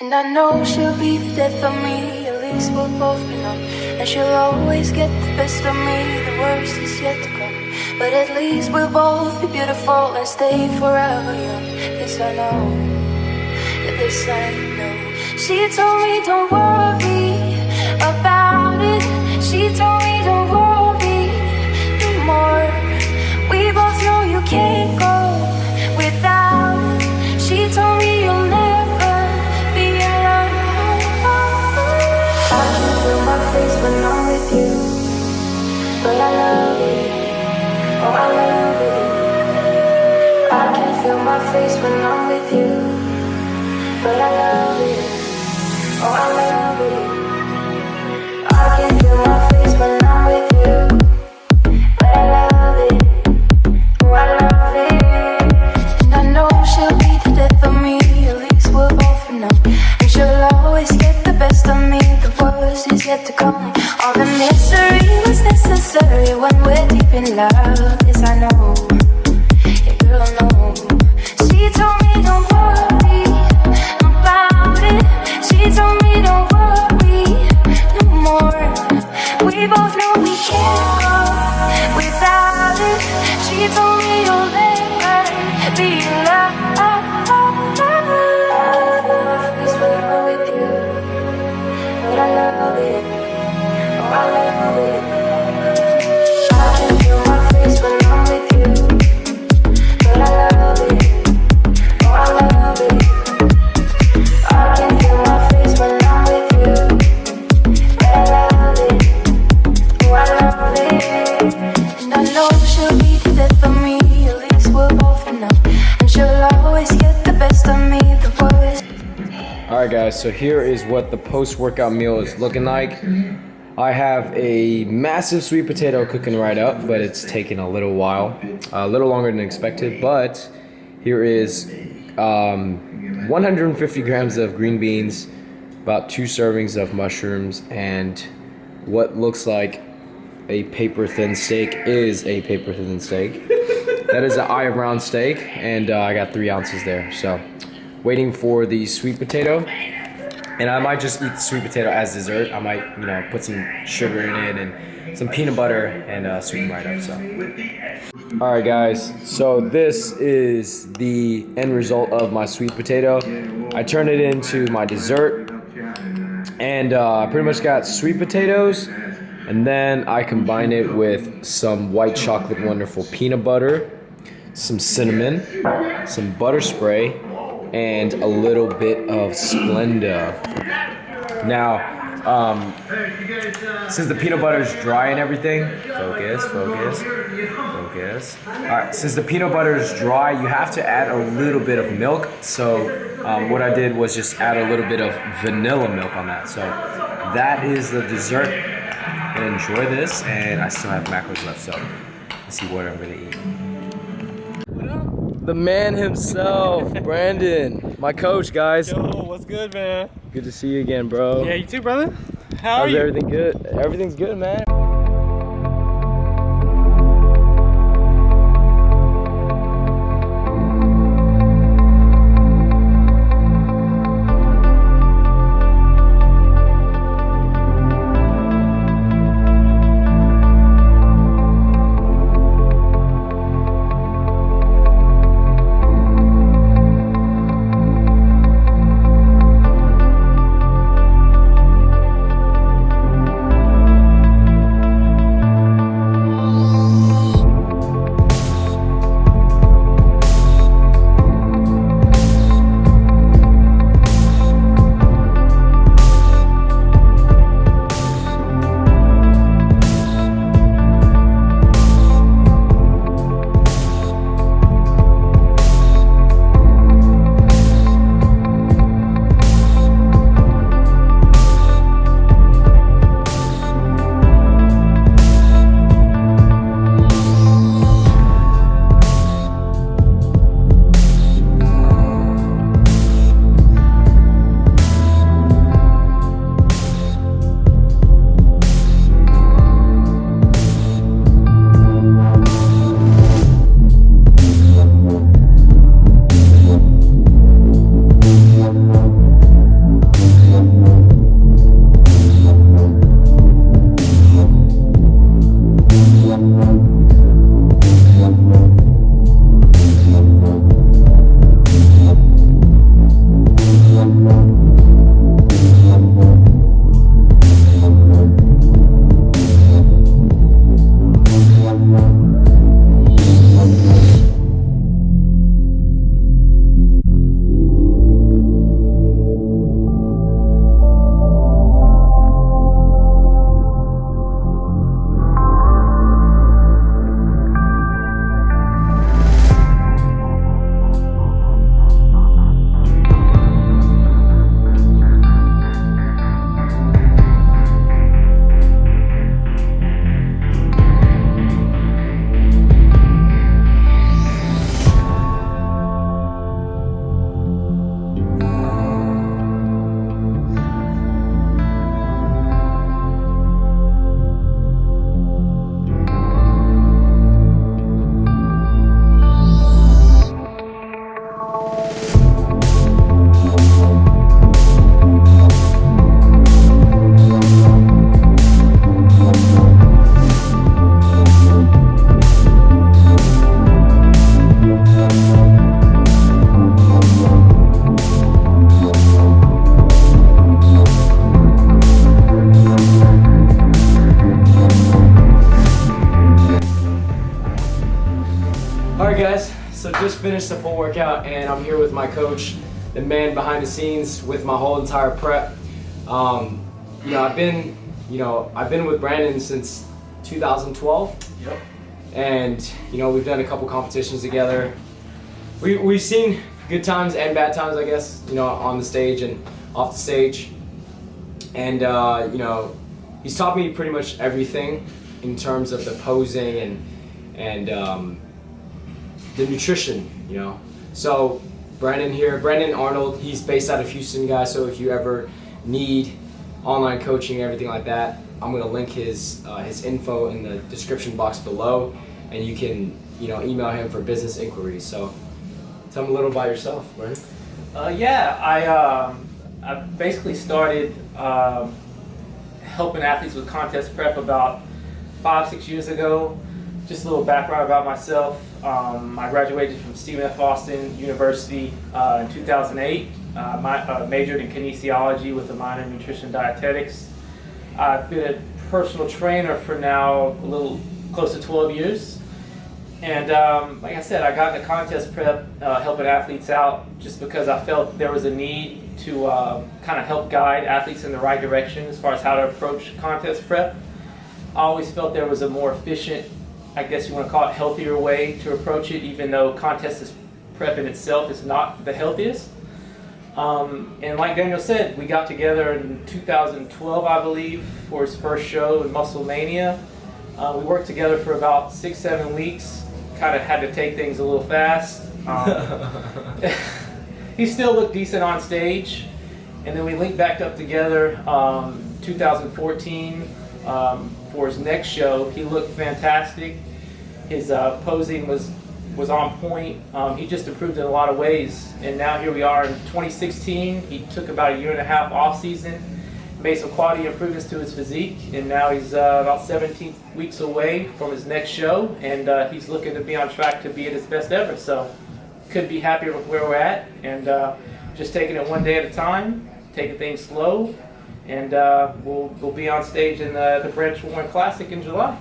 And I know she'll be the death of me, at least we'll both be numb. And she'll always get the best of me, the worst is yet to come. But at least we'll both be beautiful and stay forever young. This I know, yeah, this I know. She told me don't worry about it. She told me don't worry no more. We both know you can't go without it. She told me you'll never be alone. I can feel my face when I'm with you, but I love it. Oh, I love it. I can feel my face when I'm with you, but I love it. Oh, I love it. I can feel my face when I'm with you, but I love it. Oh, I love it. And I know she'll be the death of me, at least we'll both know. And she'll always get the best of me, the worst is yet to come. All the misery was necessary when we're deep in love. Yes, I know. Yeah, girl, I know. She told me don't worry about it. She told me don't worry no more. We both know we can't go without it. She told me you'll never be alone. It's when I'm with you, but I love it. Oh, I love it. I can feel my face when I'm with you, but I love it. Oh, I love it. I can feel my face when I'm with you, but I love it. Oh, I love it. And I know she'll be the death of me, at least we'll both know. And she'll always get the best of me, the worst. Alright guys, so here is what the post-workout meal is looking like. I have a massive sweet potato cooking right up, but it's taking a little while, a little longer than expected. But here is 150 grams of green beans, about 2 servings of mushrooms, and what looks like a paper thin steak is a paper thin steak. That is an eye of round steak, and I got 3 ounces there. So waiting for the sweet potato. And I might just eat the sweet potato as dessert. I might, put some sugar in it and some peanut butter and sweeten right up. So, all right, guys. So this is the end result of my sweet potato. I turned it into my dessert, and I pretty much got sweet potatoes, and then I combine it with some white chocolate wonderful peanut butter, some cinnamon, some butter spray, and a little bit of Splenda. Now, since the peanut butter is dry and everything, focus. All right, since the peanut butter is dry, you have to add a little bit of milk. So what I did was just add a little bit of vanilla milk on that. So that is the dessert. And enjoy this, and I still have macros left, so let's see what I'm gonna eat. The man himself, Brandon, my coach, guys. Yo, what's good, man? Good to see you again, bro. Yeah, you too, brother. How are you? How's everything good? Everything's good, man. just finished the full workout, and I'm here with my coach, the man behind the scenes, with my whole entire prep. I've been with Brandon since 2012. Yep. And we've done a couple competitions together. We've seen good times and bad times, I guess, on the stage and off the stage. And he's taught me pretty much everything in terms of the posing and the nutrition, So Brandon Arnold, he's based out of Houston, guys. So if you ever need online coaching, everything like that, I'm gonna link his info in the description box below, and you can email him for business inquiries. So tell him a little about yourself, Brandon. I basically started helping athletes with contest prep about 5-6 years ago. Just a little background about myself. I graduated from Stephen F. Austin University in 2008. Majored in kinesiology with a minor in nutrition dietetics. I've been a personal trainer for now a little close to 12 years. And like I said, I got into contest prep helping athletes out just because I felt there was a need to kind of help guide athletes in the right direction as far as how to approach contest prep. I always felt there was a more efficient, I guess you want to call it healthier way to approach it, even though contest prep in itself is not the healthiest. And like Daniel said, we got together in 2012, I believe, for his first show in Muscle Mania. We worked together for about 6-7 weeks, kind of had to take things a little fast. He still looked decent on stage. And then we linked back up together 2014 for his next show. He looked fantastic. His posing was on point. He just improved in a lot of ways. And now here we are in 2016. He took about a 1.5 years off season, made some quality improvements to his physique, and now he's about 17 weeks away from his next show, and he's looking to be on track to be at his best ever. So could be happier with where we're at, and just taking it one day at a time, taking things slow, and we'll be on stage in the Branch Warren Classic in July.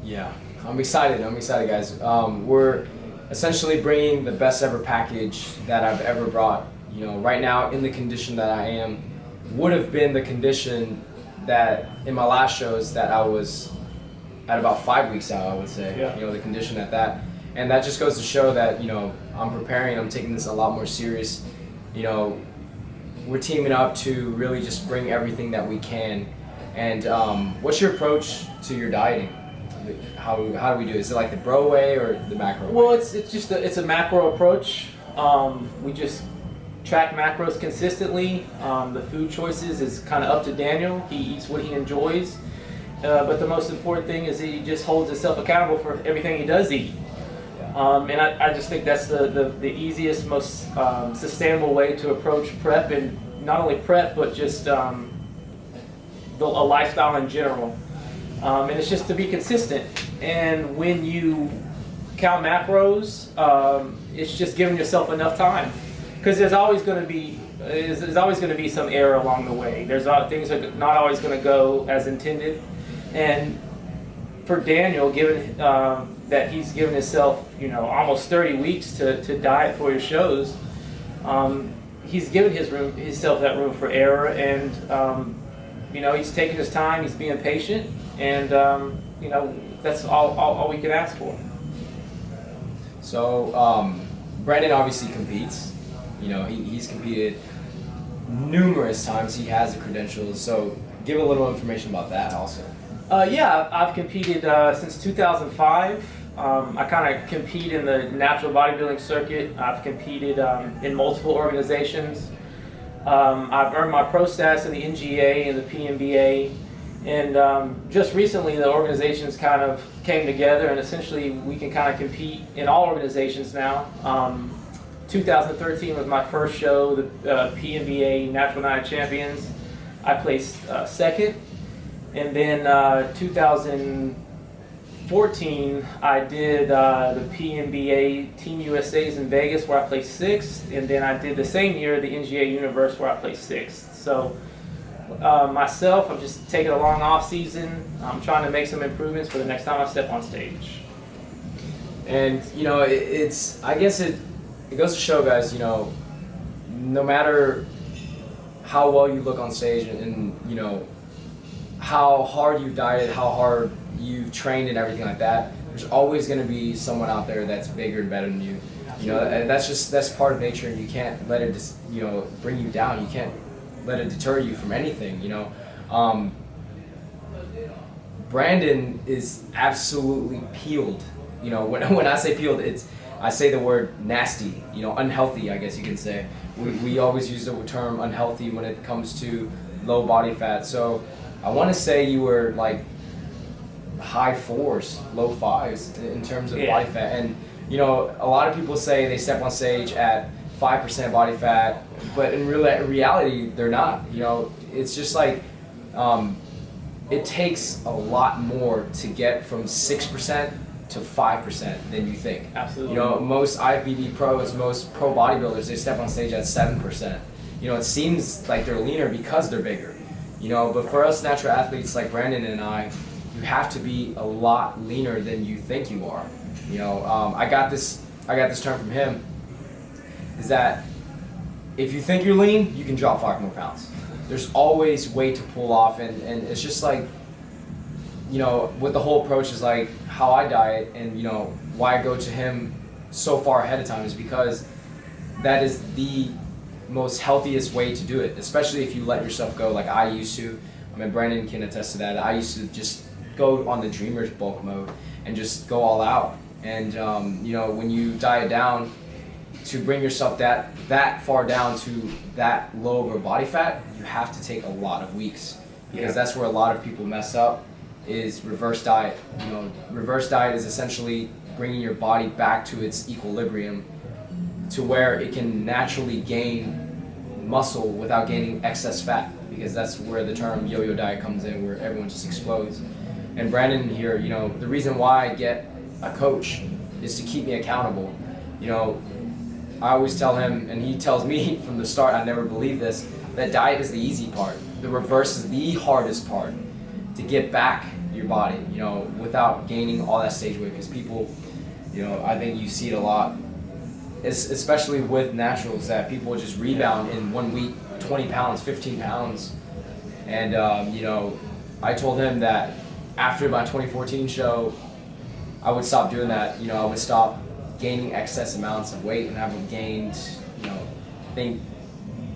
Yeah, I'm excited, guys. We're essentially bringing the best ever package that I've ever brought. Right now in the condition that I am, would have been the condition that in my last shows that I was at about 5 weeks out, I would say. Yeah. The condition at that. And that just goes to show that, I'm preparing, I'm taking this a lot more serious. We're teaming up to really just bring everything that we can. And what's your approach to your dieting? How do we do it? Is it like the bro way or the macro way? Well, it's a macro approach. We just track macros consistently. The food choices is kind of up to Daniel. He eats what he enjoys. But the most important thing is he just holds himself accountable for everything he does eat. And I just think that's the easiest, most sustainable way to approach prep, and not only prep, but just a lifestyle in general. And it's just to be consistent. And when you count macros, it's just giving yourself enough time, because there's always going to be some error along the way. Things are not always going to go as intended. And for Daniel, given that he's given himself almost 30 weeks to diet for his shows, he's given himself that room for error, and he's taking his time, he's being patient, and that's all we can ask for. So Brandon obviously competes. He's competed numerous times. He has the credentials. So give a little information about that also. I've competed since 2005. I kind of compete in the natural bodybuilding circuit. I've competed in multiple organizations. I've earned my pro status in the NGA and the PMBA. And just recently, the organizations kind of came together, and essentially we can kind of compete in all organizations now. 2013 was my first show, the PMBA Natural Night Champions. I placed second. And then 2014, I did the PMBA Team USA's in Vegas, where I placed sixth. And then I did the same year the NGA Universe, where I placed sixth. So myself, I'm just taking a long off season. I'm trying to make some improvements for the next time I step on stage. And it's I guess it goes to show, guys, no matter how well you look on stage and how hard you've dieted, how hard you've trained and everything like that, there's always going to be someone out there that's bigger and better than you. And that's part of nature, and you can't let it just bring you down. You can't let it deter you from anything. Brandon is absolutely peeled. When I say peeled, I say the word nasty. Unhealthy, I guess you can say. We always use the term unhealthy when it comes to low body fat. So I want to say you were like high 4s, low 5s in terms of body fat. And a lot of people say they step on stage at 5% body fat, but in reality they're not. It's just like it takes a lot more to get from 6% to 5% than you think. Absolutely. Most IFBB pros, most pro bodybuilders, they step on stage at 7%. It seems like they're leaner because they're bigger. But for us natural athletes like Brandon and I, you have to be a lot leaner than you think you are. I got this term from him, is that if you think you're lean, you can drop 5 more pounds. There's always weight to pull off, and it's just like, what the whole approach is like, how I diet and why I go to him so far ahead of time is because that is the most healthiest way to do it, especially if you let yourself go like I used to. I mean, Brandon can attest to that. I used to just go on the dreamer's bulk mode and just go all out. And when you diet down, to bring yourself that far down to that low of a body fat, you have to take a lot of weeks, because that's where a lot of people mess up, is reverse diet. Reverse diet is essentially bringing your body back to its equilibrium, to where it can naturally gain muscle without gaining excess fat, because that's where the term yo-yo diet comes in, where everyone just explodes. And Brandon here, the reason why I get a coach is to keep me accountable. I always tell him, and he tells me from the start, I never believed this, that diet is the easy part. The reverse is the hardest part, to get back your body, without gaining all that stage weight. Because people, I think you see it a lot, especially with naturals, that people just rebound in 1 week, 20 pounds, 15 pounds. And, I told him that after my 2014 show, I would stop doing that. I would stop gaining excess amounts of weight, and I would gained, I think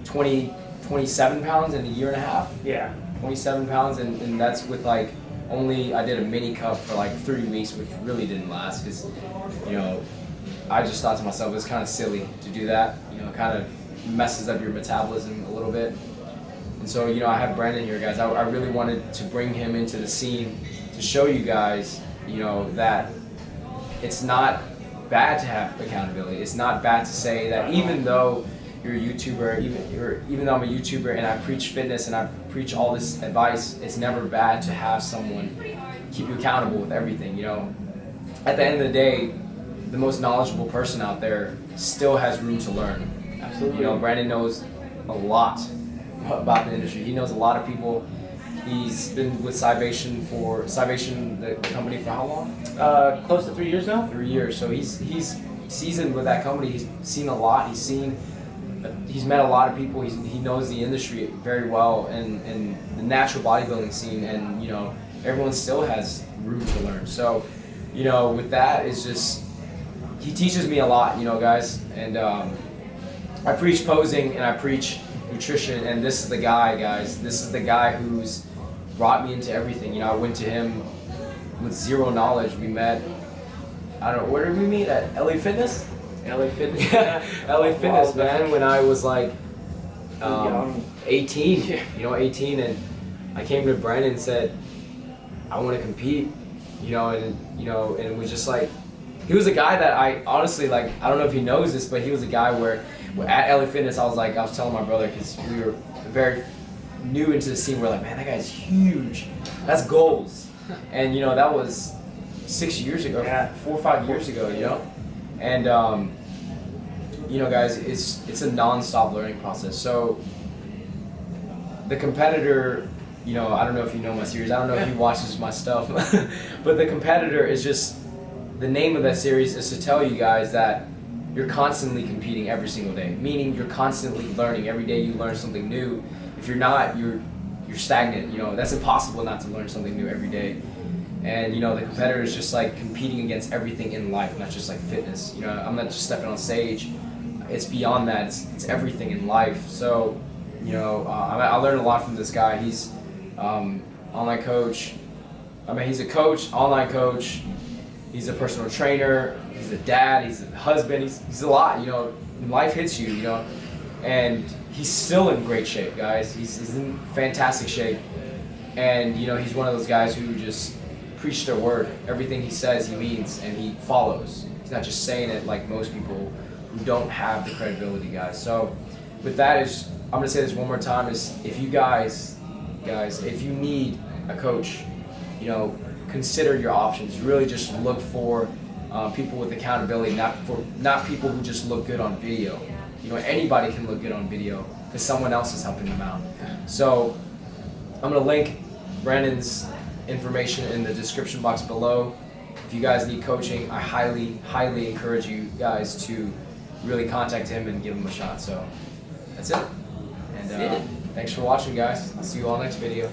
27 pounds in a year and a half. Yeah. 27 pounds, and that's with like I did a mini cup for like 3 weeks, which really didn't last, because, I just thought to myself, it's kind of silly to do that. It kind of messes up your metabolism a little bit. And so, I have Brandon here, guys. I really wanted to bring him into the scene to show you guys, that it's not bad to have accountability. It's not bad to say that even though you're a YouTuber, even though I'm a YouTuber and I preach fitness and I preach all this advice, it's never bad to have someone keep you accountable with everything. At the end of the day, the most knowledgeable person out there still has room to learn. Absolutely. Brandon knows a lot about the industry. He knows a lot of people. He's been with Cybation, the company, for how long? Close to 3 years now. 3 years. So he's seasoned with that company. He's seen a lot. He's met a lot of people. He knows the industry very well, and the natural bodybuilding scene, and everyone still has room to learn. So with that, it's just, he teaches me a lot, guys. And I preach posing and I preach nutrition, and this is the guy, guys. This is the guy who's brought me into everything. I went to him with zero knowledge. We met, I don't know, where did we meet? At LA Fitness? LA Fitness. Yeah, LA Fitness, man, when I was like young. 18, 18, and I came to Brandon and said, I want to compete, and it was just like, he was a guy that I honestly, like, I don't know if he knows this, but he was a guy where at LA Fitness, I was telling my brother, because we were very new into the scene, we're like, man, that guy's huge. That's goals. And, that was 6 years ago, 4 or 5 years ago, And, guys, it's a non-stop learning process. So the competitor, I don't know if you know my series, I don't know if you watch my stuff, but the competitor is just the name of that series is to tell you guys that you're constantly competing every single day, meaning you're constantly learning. Every day you learn something new. If you're not, you're stagnant. You know, that's impossible not to learn something new every day. And you know, the competitor is just like competing against everything in life, not just like fitness. You know, I'm not just stepping on stage. It's beyond that. It's everything in life. So, you know, I learned a lot from this guy. He's online coach. I mean, he's a coach, online coach. He's a personal trainer. He's a dad. He's a husband. He's a lot. You know, life hits you. You know, and he's still in great shape, guys. He's in fantastic shape. And you know, he's one of those guys who just preach their word. Everything he says, he means, and he follows. He's not just saying it like most people who don't have the credibility, guys. So, with that, I'm gonna say this one more time: is if you guys, if you need a coach, you know, consider your options. Really, just look for people with accountability, not people who just look good on video. You know, anybody can look good on video because someone else is helping them out. So, I'm gonna link Brandon's information in the description box below. If you guys need coaching, I highly encourage you guys to really contact him and give him a shot. So that's it. And thanks for watching, guys. I'll see you all next video.